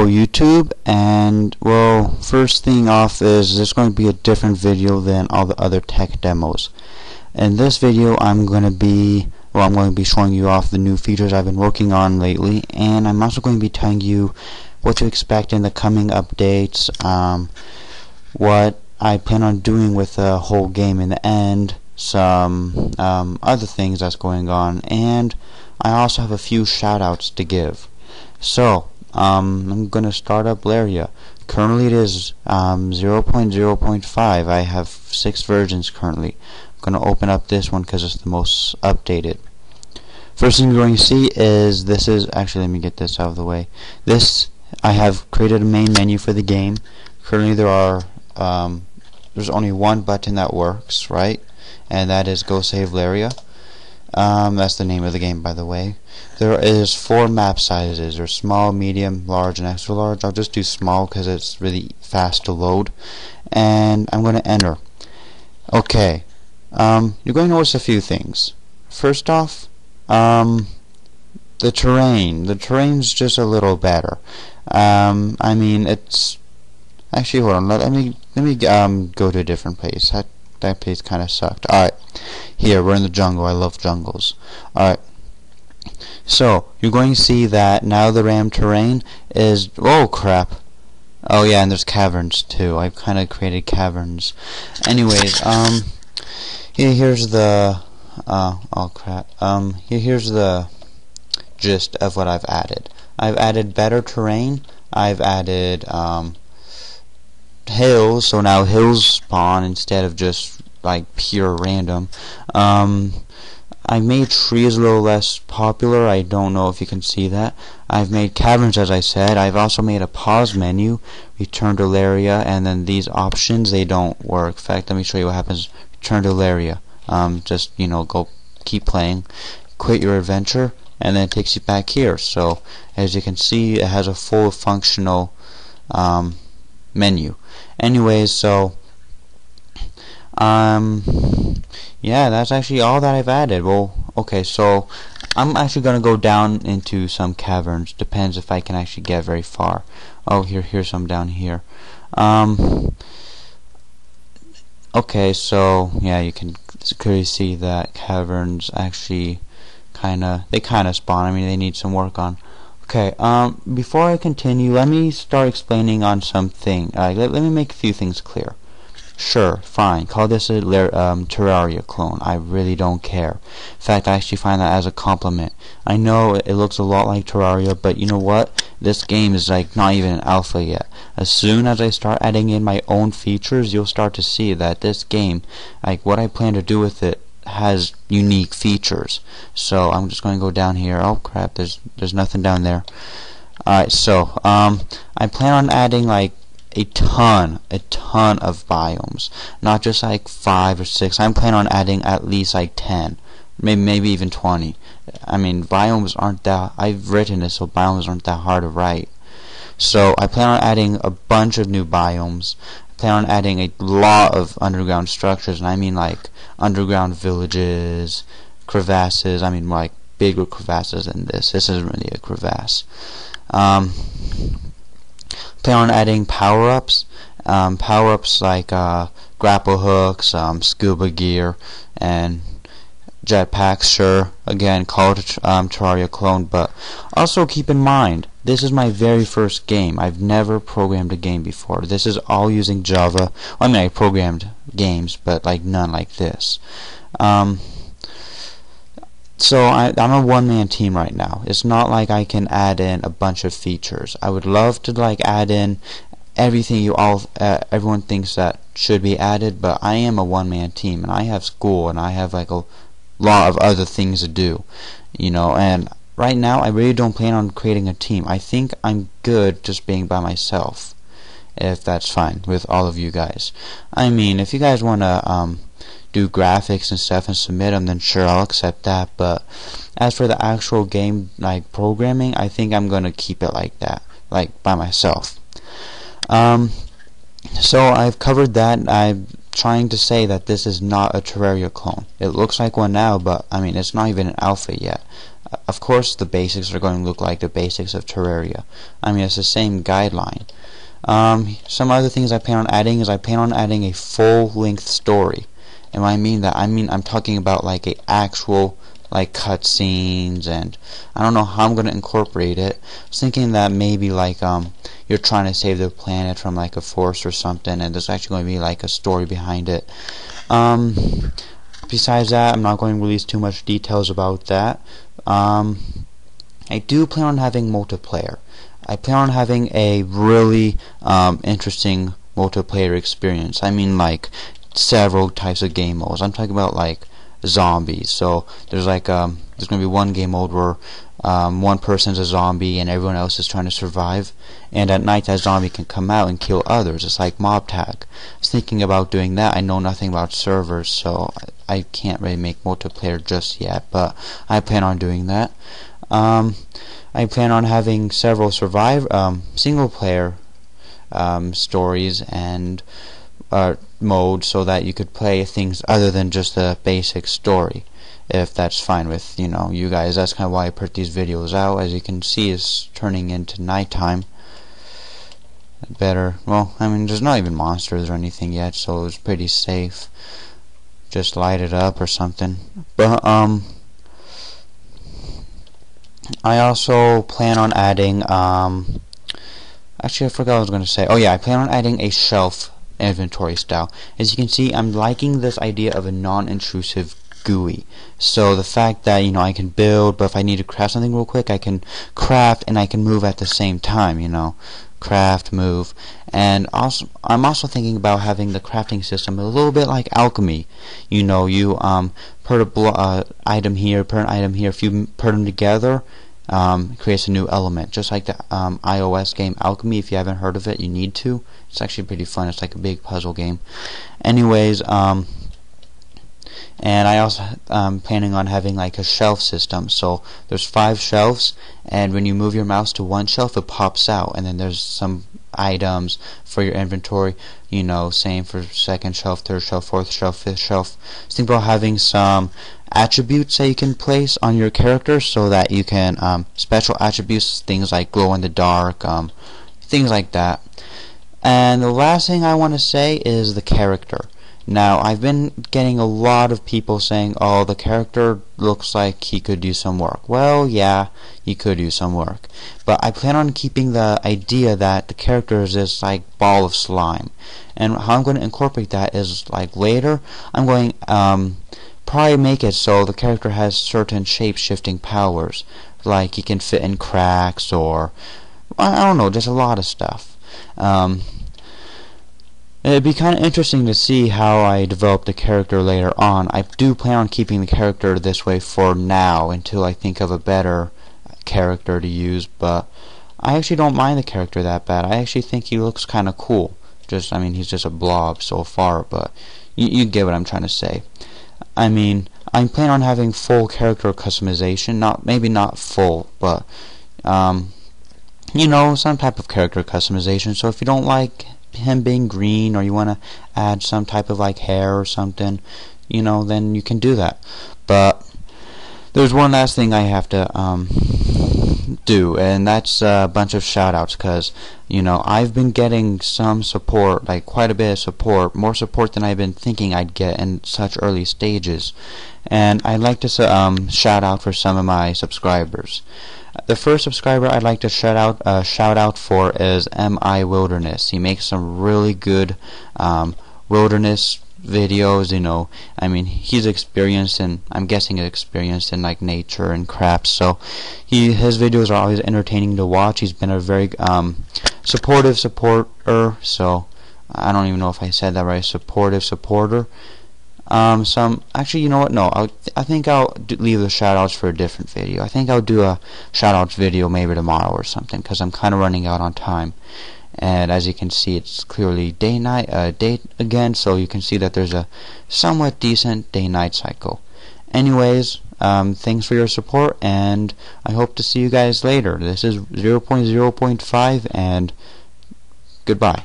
Hello YouTube, and well, first thing off is this going to be a different video than all the other tech demos. In this video I'm going to be showing you off the new features I've been working on lately, and I'm also going to be telling you what to expect in the coming updates, what I plan on doing with the whole game in the end, some other things that's going on, and I also have a few shoutouts to give. So I'm gonna start up Lerria. Currently it is 0.0.5. I have 6 versions currently. I'm gonna open up this one because it's the most updated. First thing you're going to see is this is actually, let me get this out of the way. I have created a main menu for the game. Currently there are there's only one button that works, right? And that is Go Save Lerria. That's the name of the game, by the way. There is 4 map sizes. There's small, medium, large, and extra large. I'll just do small because it's really fast to load. And I'm going to enter. Okay. You're going to notice a few things. First off, the terrain. The terrain's just a little better. I mean, it's actually, hold on. Let me go to a different place. That place kind of sucked. Alright, here, we're in the jungle. I love jungles. Alright, so, you're going to see that now the RAM terrain is, oh crap. Oh yeah, and there's caverns too. I've kind of created caverns. Anyways, here's the, oh crap. Here's the gist of what I've added. I've added better terrain. I've added, hills, so now hills spawn instead of just like pure random. I made trees a little less popular. I don't know if you can see that. I've made caverns, as I said. I've also made a pause menu, return to Lerria, and then these options, they don't work. In fact, let me show you what happens. Return to Lerria. Just, you know, go keep playing, quit your adventure, and then it takes you back here. So as you can see, it has a full functional menu. Anyways, so yeah, that's actually all that I've added. Well, okay, so I'm actually gonna go down into some caverns. Depends if I can actually get very far. Oh, here's some down here. Okay, so yeah, you can clearly see that caverns actually they kinda spawn. I mean, they need some work on. Okay, before I continue, let me start explaining on something. Let me make a few things clear. Sure, fine, call this a Terraria clone. I really don't care. In fact, I actually find that as a compliment. I know it looks a lot like Terraria, but you know what? This game is like not even an alpha yet. As soon as I start adding in my own features, you'll start to see that this game, like what I plan to do with it, has unique features. So I'm just going to go down here. Oh crap, there's nothing down there. Alright, so I plan on adding like a ton of biomes, not just like 5 or 6. I'm planning on adding at least like 10, maybe even 20. I mean, biomes aren't that, I've written this so biomes aren't that hard to write. So I plan on adding a bunch of new biomes. I plan on adding a lot of underground structures, and I mean like underground villages, crevasses. I mean more like bigger crevasses than this. This isn't really a crevasse. Plan on adding power-ups. Power-ups like grapple hooks, scuba gear, and jetpacks. Sure, again, call it a Terraria clone, but also keep in mind, this is my very first game. I've never programmed a game before. This is all using Java. Well, I mean, I programmed games, but like none like this. So I'm a one-man team right now. It's not like I can add in a bunch of features. I would love to like add in everything everyone thinks that should be added, but I am a one-man team, and I have school, and I have like a lot of other things to do, you know. And right now, I really don't plan on creating a team. I think I'm good just being by myself, if that's fine with all of you guys. I mean, if you guys wanna do graphics and stuff and submit them, then sure, I'll accept that. But as for the actual game like programming, I think I'm gonna keep it like that, like by myself. So I've covered that. I'm trying to say that this is not a Terraria clone. It looks like one now, but I mean, it's not even an alpha yet. of course the basics are going to look like the basics of Terraria. I mean, it's the same guideline. Some other things I plan on adding is I plan on adding a full-length story. And when I mean that, I'm talking about like a actual like cutscenes, and I don't know how I'm going to incorporate it. I was thinking that maybe like you're trying to save the planet from like a force or something, and there's actually going to be like a story behind it. Besides that, I'm not going to release too much details about that. I do plan on having multiplayer. I plan on having a really interesting multiplayer experience. I mean, like several types of game modes. I'm talking about like zombies. So there's like there's gonna be one game mode where one person's a zombie and everyone else is trying to survive, and at night that zombie can come out and kill others. It's like mob tag. I was thinking about doing that. I know nothing about servers, so I can't really make multiplayer just yet, but I plan on doing that. I plan on having several single player stories and mode, so that you could play things other than just the basic story, if that's fine with you guys. That's kind of why I put these videos out. As you can see, it's turning into nighttime. Well, I mean, there's not even monsters or anything yet, so it's pretty safe. Just light it up or something. But I also plan on adding actually I forgot what I was going to say. Oh yeah, I plan on adding a shelf inventory style. As you can see, I'm liking this idea of a non-intrusive GUI. So the fact that I can build, but if I need to craft something real quick, I can craft and I can move at the same time. Craft, move, and I'm also thinking about having the crafting system a little bit like alchemy. You put an item here, put an item here. If you put them together, it creates a new element, just like the iOS game Alchemy. If you haven't heard of it, you need to. It's actually pretty fun. It's like a big puzzle game. Anyways, and I also planning on having like a shelf system. So there's 5 shelves, and when you move your mouse to one shelf, it pops out, and then there's some items for your inventory. Same for second shelf, third shelf, fourth shelf, fifth shelf. Just think about having some attributes that you can place on your character, so that you can special attributes, things like glow in the dark, things like that. And the last thing I want to say is the character. Now, I've been getting a lot of people saying, oh, the character looks like he could do some work. Well, yeah, he could do some work. But I plan on keeping the idea that the character is this like ball of slime. And how I'm going to incorporate that is like later, I'm going probably make it so the character has certain shape-shifting powers. Like he can fit in cracks, or I don't know, just a lot of stuff. It'd be kind of interesting to see how I develop the character later on. I do plan on keeping the character this way for now, until I think of a better character to use, but I actually don't mind the character that bad. I actually think he looks kind of cool. I mean, he's just a blob so far, but you get what I'm trying to say. I mean, I'm planning on having full character customization. Maybe not full, but some type of character customization. So if you don't like him being green, or you want to add some type of like hair or something, then you can do that. But there's one last thing I have to do, and that's a bunch of shoutouts, because I've been getting some support, like quite a bit of support, more support than I've been thinking I'd get in such early stages, and I'd like to shout out for some of my subscribers. The first subscriber I'd like to shout out for is MIWilderness. He makes some really good wilderness videos. I mean, he's experienced, and I'm guessing experienced in like nature and crafts, so his videos are always entertaining to watch. He's been a very supportive supporter, so I don't even know if I said that right. Supportive supporter. Actually, you know what? No, I think I'll leave the shoutouts for a different video. I think I'll do a shoutouts video maybe tomorrow or something, because I'm kind of running out on time. And as you can see, it's clearly day again, so you can see that there's a somewhat decent day-night cycle. Anyways, thanks for your support, and I hope to see you guys later. This is 0.0.5, and goodbye.